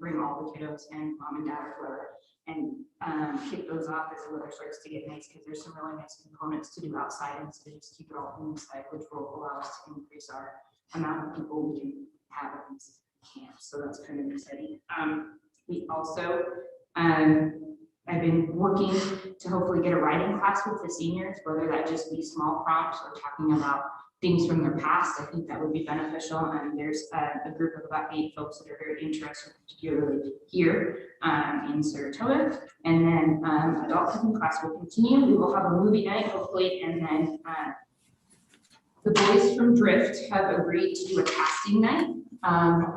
bring all the kiddos and mom and dad or whoever, and kick those off as the weather starts to get nice, because there's some really nice components to do outside instead of just keep it all inside, which will allow us to increase our amount of people we can have at these camps. So that's kind of exciting. We also, I've been working to hopefully get a writing class with the seniors, whether that just be small prompts or talking about things from their past. I think that would be beneficial. And there's a group of about 8 folks that are very interested, particularly here in Saratoga. And then adult cooking class will continue. We will have a movie night, hopefully, and then the boys from Drift have agreed to do a casting night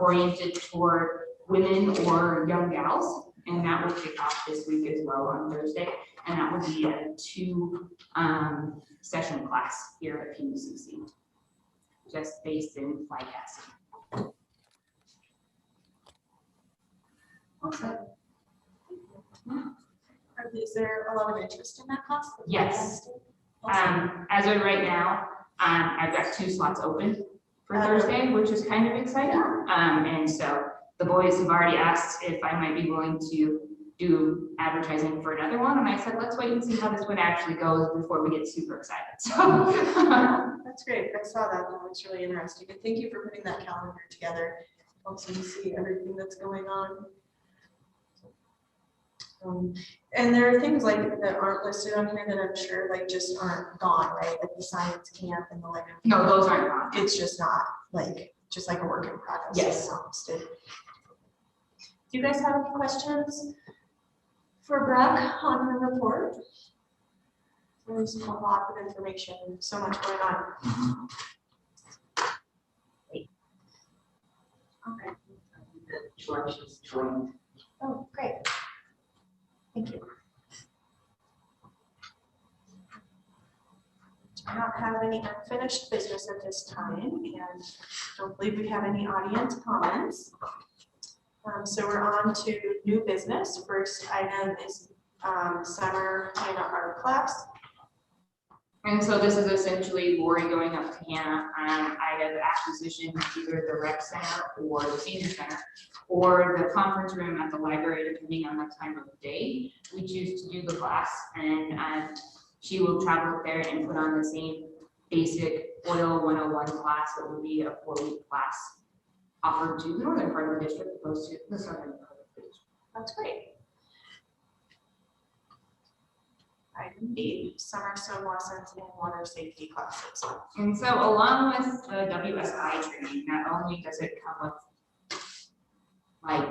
oriented toward women or young gals, and that will kick off this week as well on Thursday, and that will be a 2 session class here at PUCC, just based in fly casting. Awesome. Is there a lot of interest in that class? Yes. Awesome. As of right now, I've got 2 slots open for Thursday, which is kind of exciting. And so the boys have already asked if I might be willing to do advertising for another one. And I said, let's wait and see how this one actually goes before we get super excited. So that's great. I saw that. That was really interesting. And thank you for putting that calendar together. Also, you see everything that's going on. And there are things like that aren't listed on here that I'm sure like just aren't gone, right? Like the science camp and the like. No, those aren't gone. It's just not like just like a work in progress. Yes. Do you guys have any questions for Brooke on her report? There's a lot of information, so much going on. Okay. George is joined. Oh, great. Thank you. Do not have any unfinished business at this time, and don't believe we have any audience comments. So we're on to new business. First item is summer Hannah art class. And so this is essentially Lori going up to Hannah. I have acquisitioned either the rec center or the senior center or the conference room at the library, depending on the time of day we choose to do the class. And she will travel up there and put on the same basic oil 101 class that would be a 4-week class offered to the northern part of the district opposed to the southern part of the district. That's great. Item B, summer swim lessons and water safety classes. And so along with the WSI training, not only does it come with like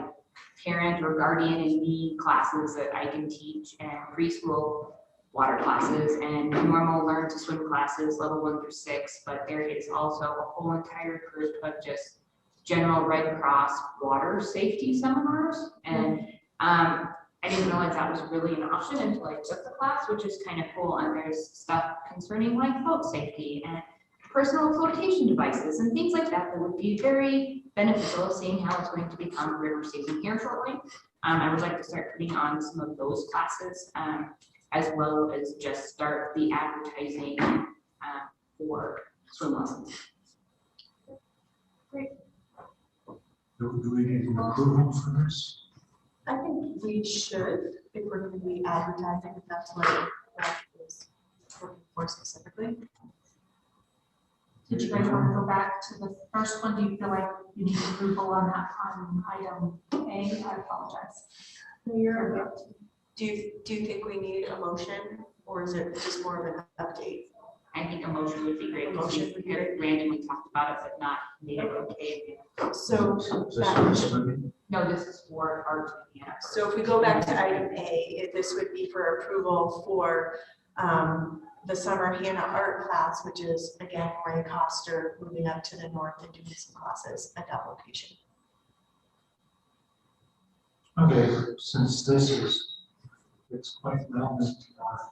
parent or guardian and me classes that I can teach, and preschool water classes and normal learn to swim classes, level 1 through 6, but there is also a whole entire group of just general Red Cross water safety seminars. And I didn't realize that was really an option until I took the class, which is kind of cool. And there's stuff concerning like boat safety and personal flotation devices and things like that that would be very beneficial, seeing how it's going to become river season here shortly. I would like to start putting on some of those classes, as well as just start the advertising for swim lessons. Great. Do we need an approval for this? I think we should, if we're going to be advertising, if that's what that is looking for specifically. Did you guys want to go back to the first one? Do you feel like you need approval on that on item A? I apologize. Do you think we need a motion, or is it just more of an update? I think a motion would be great. A motion would be great. Randomly talked about it, but not made it okay. So Is this that for motion. swimming? No, this is for our. So if we go back to item A, this would be for approval for the summer Hannah art class, which is again Ray Coster moving up to the north and doing some classes at that location. Okay, since this is, it's quite relevant to our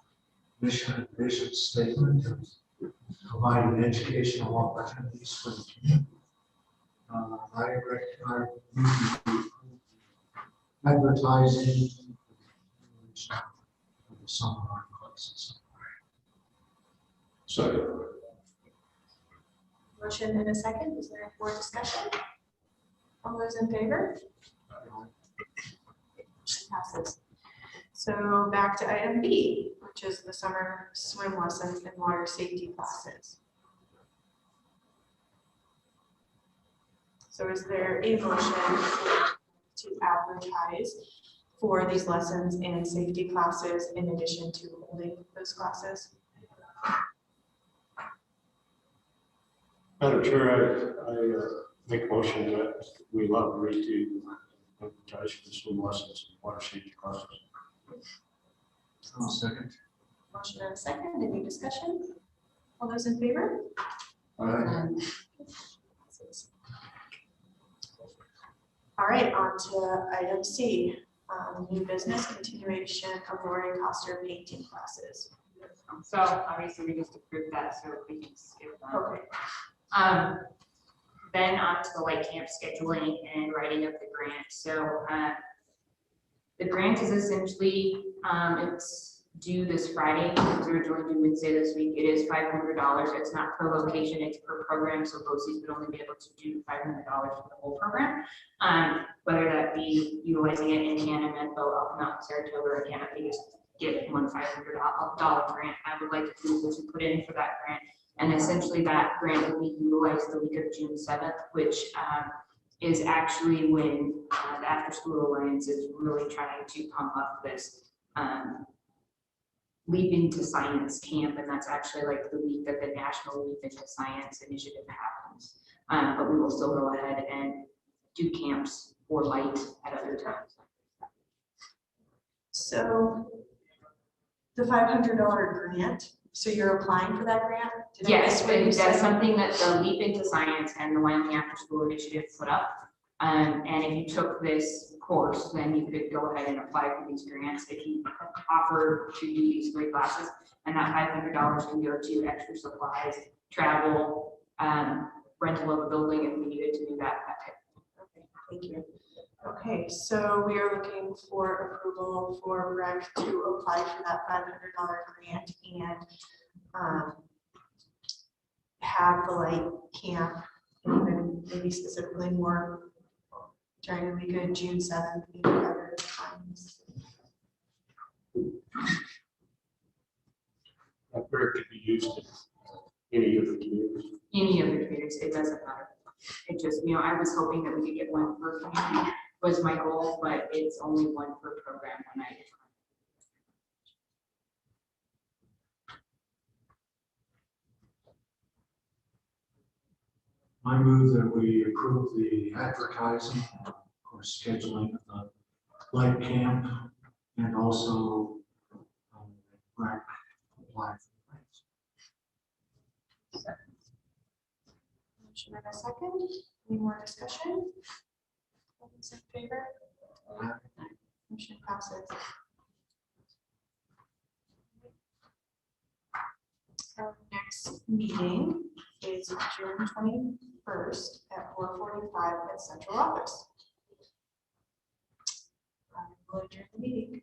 mission and vision statement of providing educational opportunities for the community. I advertising for the summer art classes. So, Motion in a second. Is there more discussion? All those in favor? passes. So back to item B, which is the summer swim lessons and water safety classes. So is there a motion to advertise for these lessons and safety classes in addition to holding those classes? Madam Chair, I make a motion that we allow Bree to advertise for the swim lessons and water safety classes. I'll second. Motion and a second, any discussion? All those in favor? All right, on to item C, new business continuation of Lori Coster painting classes. So obviously we just approved that, so we can skip that. Okay. Then on to the light camp scheduling and writing up the grant. So the grant is essentially, it's due this Friday, it's originally due Wednesday this week. It is $500. It's not per location, it's per program. So BOCES would only be able to do $500 for the whole program. Whether that be utilizing it in Canada, Medbo, Elk Mountain, Saratoga, or Canopy, just get one $500 grant. I would like to do to put in for that grant. And essentially that grant will be utilized the week of June 7th, which is actually when the After School Alliance is really trying to pump up this Leap into Science camp. And that's actually like the week that the National Leap into Science initiative happens. But we will still go ahead and do camps for light at other times. So the $500 grant, so you're applying for that grant? Did I Yes, miss what you that's said? something that the Leap into Science and the Wyoming After School Initiative put up. And if you took this course, then you could go ahead and apply for these grants if you offer to do these 3 classes. And that $500 can go to extra supplies, travel, rental of a building if we needed to do that. Okay, thank you. Okay, so we are looking for approval for Greg to apply for that $500 grant and have the light camp, and even maybe specifically more during the week of June 7th, maybe other times. That grant could be used in any of the communities. Any of the communities, it doesn't matter. It just, I was hoping that we could get one per community was my goal, but it's only one per program when I. I move that we approve the advertising or scheduling of the light camp and also apply for grants. Motion and a second. Any more discussion? All those in favor? Motion passes. Our next meeting is June 21st at 4:45 at central office. I will adjourn the meeting.